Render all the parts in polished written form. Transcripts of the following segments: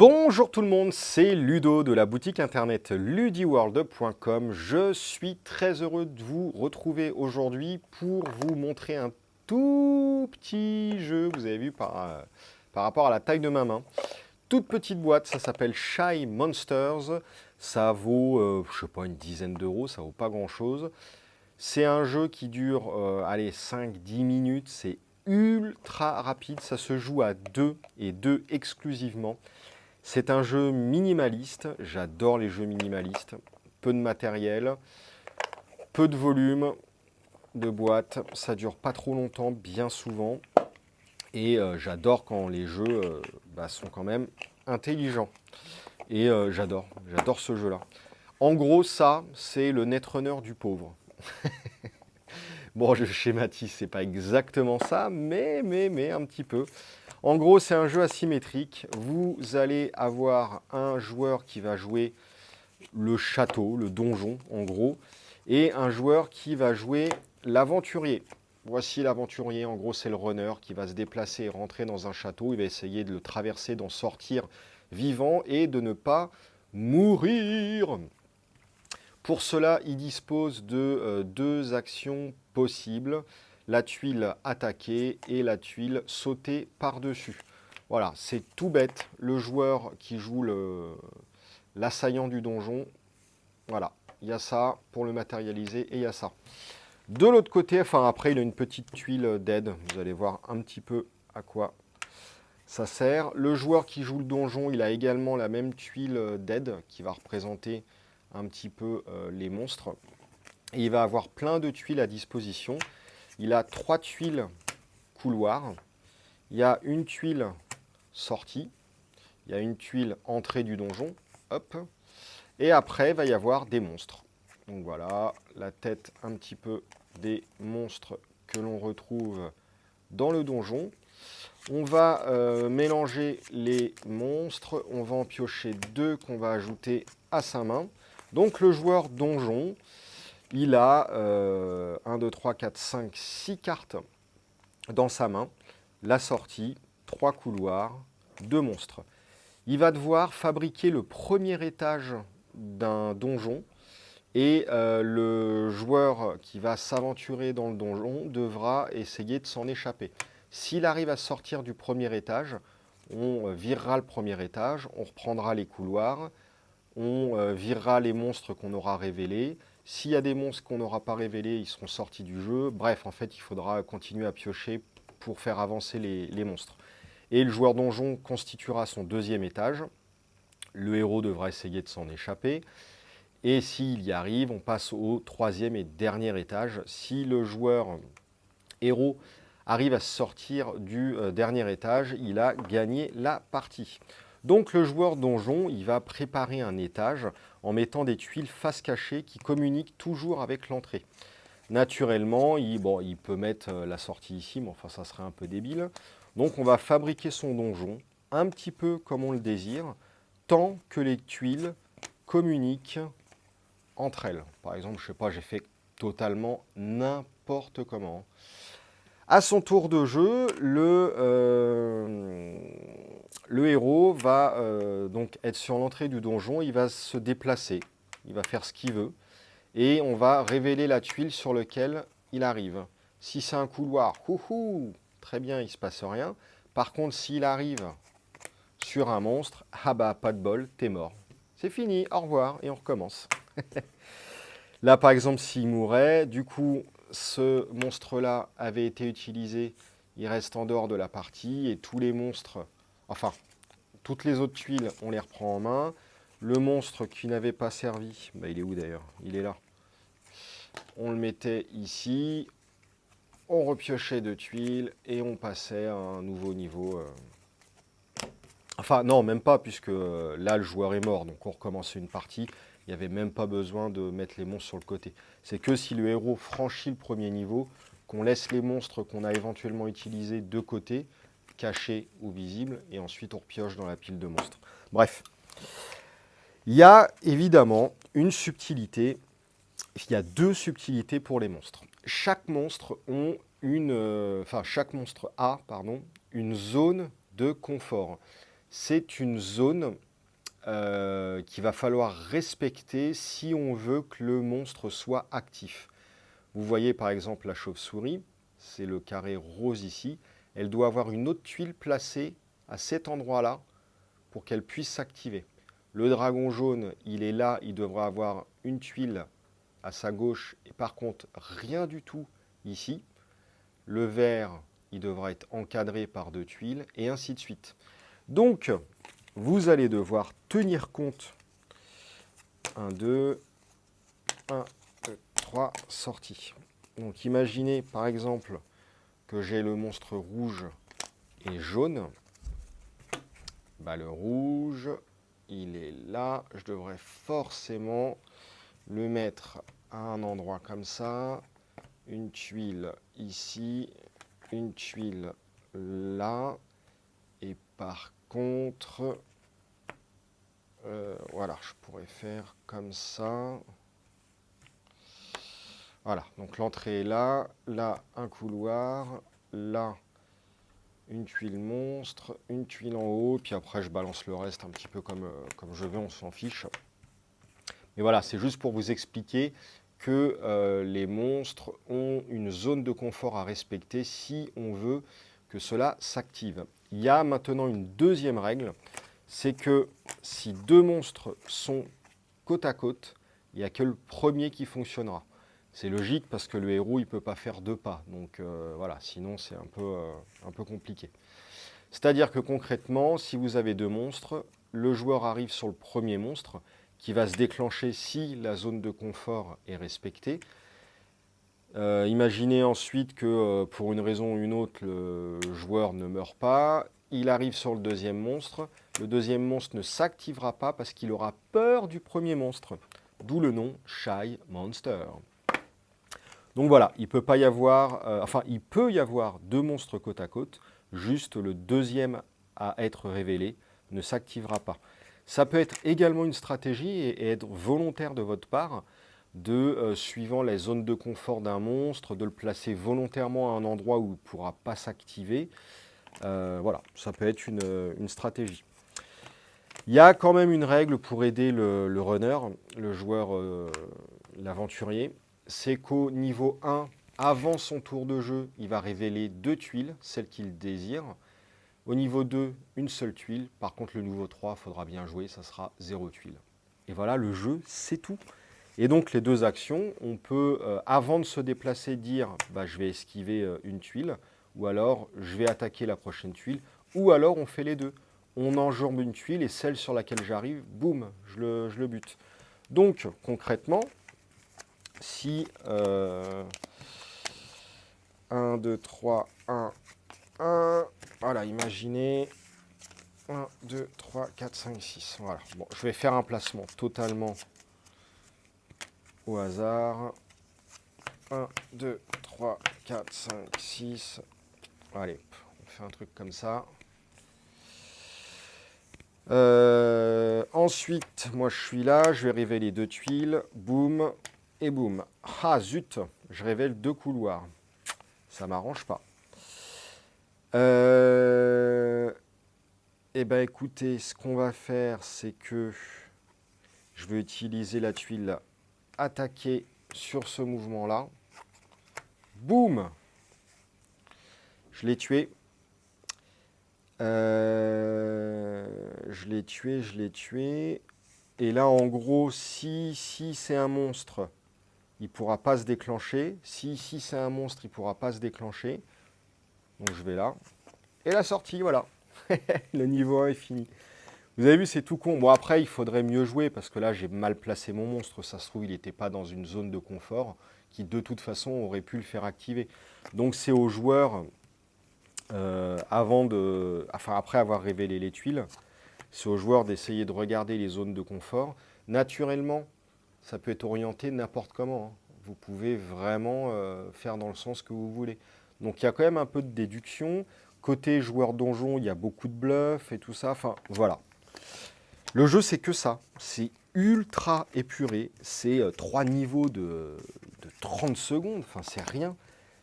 Bonjour tout le monde, c'est Ludo de la boutique internet ludiworld.com. Je suis très heureux de vous retrouver aujourd'hui pour vous montrer un tout petit jeu, vous avez vu par rapport à la taille de ma main. Toute petite boîte, ça s'appelle Shy Monsters, ça vaut, je sais pas, une dizaine d'euros, ça vaut pas grand chose. C'est un jeu qui dure, allez, 5-10 minutes, c'est ultra rapide, ça se joue à 2 et 2 exclusivement. C'est un jeu minimaliste, j'adore les jeux minimalistes, peu de matériel, peu de volume de boîte, ça dure pas trop longtemps, bien souvent, et j'adore quand les jeux sont quand même intelligents. Et j'adore ce jeu-là. En gros, ça, c'est le Netrunner du pauvre. Bon, je schématise, c'est pas exactement ça, mais un petit peu. En gros, c'est un jeu asymétrique. Vous allez avoir un joueur qui va jouer le château, le donjon, en gros, et un joueur qui va jouer l'aventurier. Voici l'aventurier, en gros, c'est le runner qui va se déplacer et rentrer dans un château. Il va essayer de le traverser, d'en sortir vivant et de ne pas mourir. Pour cela, il dispose de deux actions possibles, la tuile attaquer et la tuile sauter par-dessus. Voilà, c'est tout bête. Le joueur qui joue l'assaillant du donjon, voilà, il y a ça pour le matérialiser et il y a ça. De l'autre côté, enfin après, il a une petite tuile d'aide. Vous allez voir un petit peu à quoi ça sert. Le joueur qui joue le donjon, il a également la même tuile d'aide qui va représenter un petit peu les monstres. Et il va avoir plein de tuiles à disposition. Il a 3 tuiles couloir. Il y a une tuile sortie. Il y a une tuile entrée du donjon. Hop. Et après, il va y avoir des monstres. Donc voilà, la tête un petit peu des monstres que l'on retrouve dans le donjon. On va mélanger les monstres. On va en piocher 2 qu'on va ajouter à sa main. Donc le joueur donjon, il a 1, 2, 3, 4, 5, 6 cartes dans sa main. La sortie, 3 couloirs, 2 monstres. Il va devoir fabriquer le premier étage d'un donjon et le joueur qui va s'aventurer dans le donjon devra essayer de s'en échapper. S'il arrive à sortir du premier étage, on virera le premier étage, on reprendra les couloirs, on virera les monstres qu'on aura révélés. S'il y a des monstres qu'on n'aura pas révélés, ils seront sortis du jeu. Bref, en fait, il faudra continuer à piocher pour faire avancer les monstres. Et le joueur donjon constituera son deuxième étage. Le héros devra essayer de s'en échapper. Et s'il y arrive, on passe au troisième et dernier étage. Si le joueur héros arrive à sortir du dernier étage, il a gagné la partie. Donc le joueur donjon, il va préparer un étage en mettant des tuiles face cachée qui communiquent toujours avec l'entrée. Naturellement, il peut mettre la sortie ici, mais enfin ça serait un peu débile. Donc on va fabriquer son donjon un petit peu comme on le désire, tant que les tuiles communiquent entre elles. Par exemple, je sais pas, j'ai fait totalement n'importe comment. À son tour de jeu, le héros va donc être sur l'entrée du donjon, il va se déplacer, il va faire ce qu'il veut, et on va révéler la tuile sur laquelle il arrive. Si c'est un couloir, très bien, il ne se passe rien. Par contre, s'il arrive sur un monstre, ah bah pas de bol, t'es mort. C'est fini, au revoir, et on recommence. Là, par exemple, s'il mourait, du coup, ce monstre-là avait été utilisé, il reste en dehors de la partie, et tous les monstres, enfin, toutes les autres tuiles, on les reprend en main. Le monstre qui n'avait pas servi, bah, il est où d'ailleurs? Il est là. On le mettait ici, on repiochait 2 tuiles, et on passait à un nouveau niveau. Enfin, non, même pas, puisque là, le joueur est mort, donc on recommençait une partie. Il n'y avait même pas besoin de mettre les monstres sur le côté. C'est que si le héros franchit le premier niveau, qu'on laisse les monstres qu'on a éventuellement utilisés de côté, cachés ou visibles, et ensuite on repioche dans la pile de monstres. Bref. Il y a évidemment une subtilité, il y a 2 subtilités pour les monstres. Chaque monstre a une zone de confort. c'est une zone qu'il va falloir respecter si on veut que le monstre soit actif. Vous voyez par exemple la chauve-souris, c'est le carré rose ici, elle doit avoir une autre tuile placée à cet endroit-là pour qu'elle puisse s'activer. Le dragon jaune, il est là, il devra avoir une tuile à sa gauche et par contre rien du tout ici. Le vert, il devra être encadré par 2 tuiles et ainsi de suite. Donc, vous allez devoir tenir compte 1, 2, 1, 2, 3, sortie. Donc imaginez par exemple que j'ai le monstre rouge et jaune. Bah, le rouge, il est là. Je devrais forcément le mettre à un endroit comme ça. Une tuile ici, une tuile là. Et par contre, voilà, je pourrais faire comme ça. Voilà, donc l'entrée est là, là un couloir, là une tuile monstre, une tuile en haut, puis après je balance le reste un petit peu comme je veux, on s'en fiche. Mais voilà, c'est juste pour vous expliquer que les monstres ont une zone de confort à respecter si on veut que cela s'active. Il y a maintenant une deuxième règle, c'est que si 2 monstres sont côte à côte, il n'y a que le premier qui fonctionnera. C'est logique parce que le héros, il ne peut pas faire 2 pas. Donc voilà, sinon c'est un peu compliqué. C'est-à-dire que concrètement, si vous avez 2 monstres, le joueur arrive sur le premier monstre qui va se déclencher si la zone de confort est respectée. Imaginez ensuite que pour une raison ou une autre, le joueur ne meurt pas. Il arrive sur le deuxième monstre. Le deuxième monstre ne s'activera pas parce qu'il aura peur du premier monstre. D'où le nom Shy Monster. Donc voilà, il peut y avoir 2 monstres côte à côte, juste le deuxième à être révélé ne s'activera pas. Ça peut être également une stratégie et être volontaire de votre part, suivant les zones de confort d'un monstre, de le placer volontairement à un endroit où il ne pourra pas s'activer. Voilà, ça peut être une stratégie. Il y a quand même une règle pour aider le runner, le joueur, l'aventurier. C'est qu'au niveau 1, avant son tour de jeu, il va révéler 2 tuiles, celles qu'il désire. Au niveau 2, une seule tuile. Par contre, le niveau 3, il faudra bien jouer, ça sera 0 tuile. Et voilà, le jeu, c'est tout. Et donc, les 2 actions, on peut, avant de se déplacer, dire bah, je vais esquiver une tuile, ou alors je vais attaquer la prochaine tuile, ou alors on fait les 2. On enjambe une tuile et celle sur laquelle j'arrive, boum, je le bute. Donc, concrètement, si 1, 2, 3, 1, 1, voilà, imaginez 1, 2, 3, 4, 5, 6. Voilà. Bon, je vais faire un placement totalement au hasard. 1, 2, 3, 4, 5, 6. Allez, on fait un truc comme ça. Ensuite, moi je suis là, je vais révéler 2 tuiles. Boum et boum. Ah zut, je révèle 2 couloirs. Ça m'arrange pas. Eh bien écoutez, ce qu'on va faire, c'est que je vais utiliser la tuile attaquer sur ce mouvement-là. Boum! Je l'ai tué. Je l'ai tué. Et là, en gros, si c'est un monstre, il ne pourra pas se déclencher. Si c'est un monstre, il ne pourra pas se déclencher. Donc je vais là. Et la sortie, voilà. Le niveau 1 est fini. Vous avez vu, c'est tout con. Bon, après, il faudrait mieux jouer parce que là, j'ai mal placé mon monstre. Ça se trouve, il n'était pas dans une zone de confort qui, de toute façon, aurait pu le faire activer. Donc, c'est au joueur, après avoir révélé les tuiles, c'est au joueur d'essayer de regarder les zones de confort. Naturellement, ça peut être orienté n'importe comment. Hein. Vous pouvez vraiment faire dans le sens que vous voulez. Donc, il y a quand même un peu de déduction. Côté joueur donjon, il y a beaucoup de bluff et tout ça. Enfin, voilà. Le jeu, c'est que ça. C'est ultra épuré. C'est 3 niveaux de 30 secondes. Enfin, c'est rien.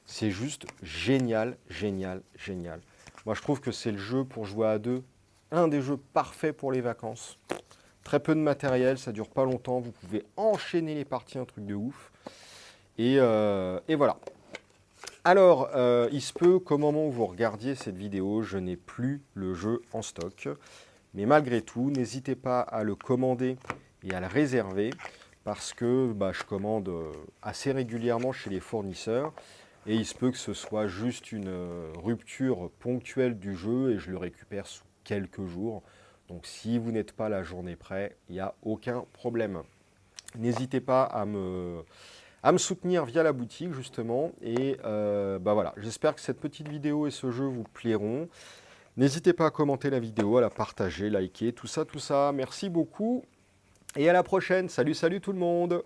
C'est juste génial, génial, génial. Moi, je trouve que c'est le jeu pour jouer à 2 un des jeux parfaits pour les vacances. Très peu de matériel, ça dure pas longtemps, vous pouvez enchaîner les parties, un truc de ouf. Et voilà. Alors, il se peut qu'au moment où vous regardiez cette vidéo, je n'ai plus le jeu en stock. Mais malgré tout, n'hésitez pas à le commander et à le réserver parce que je commande assez régulièrement chez les fournisseurs et il se peut que ce soit juste une rupture ponctuelle du jeu et je le récupère sous quelques jours. Donc si vous n'êtes pas la journée près, il n'y a aucun problème. N'hésitez pas à me soutenir via la boutique justement et voilà, j'espère que cette petite vidéo et ce jeu vous plairont. N'hésitez pas à commenter la vidéo, à la partager, liker, tout ça. Merci beaucoup et à la prochaine. Salut tout le monde.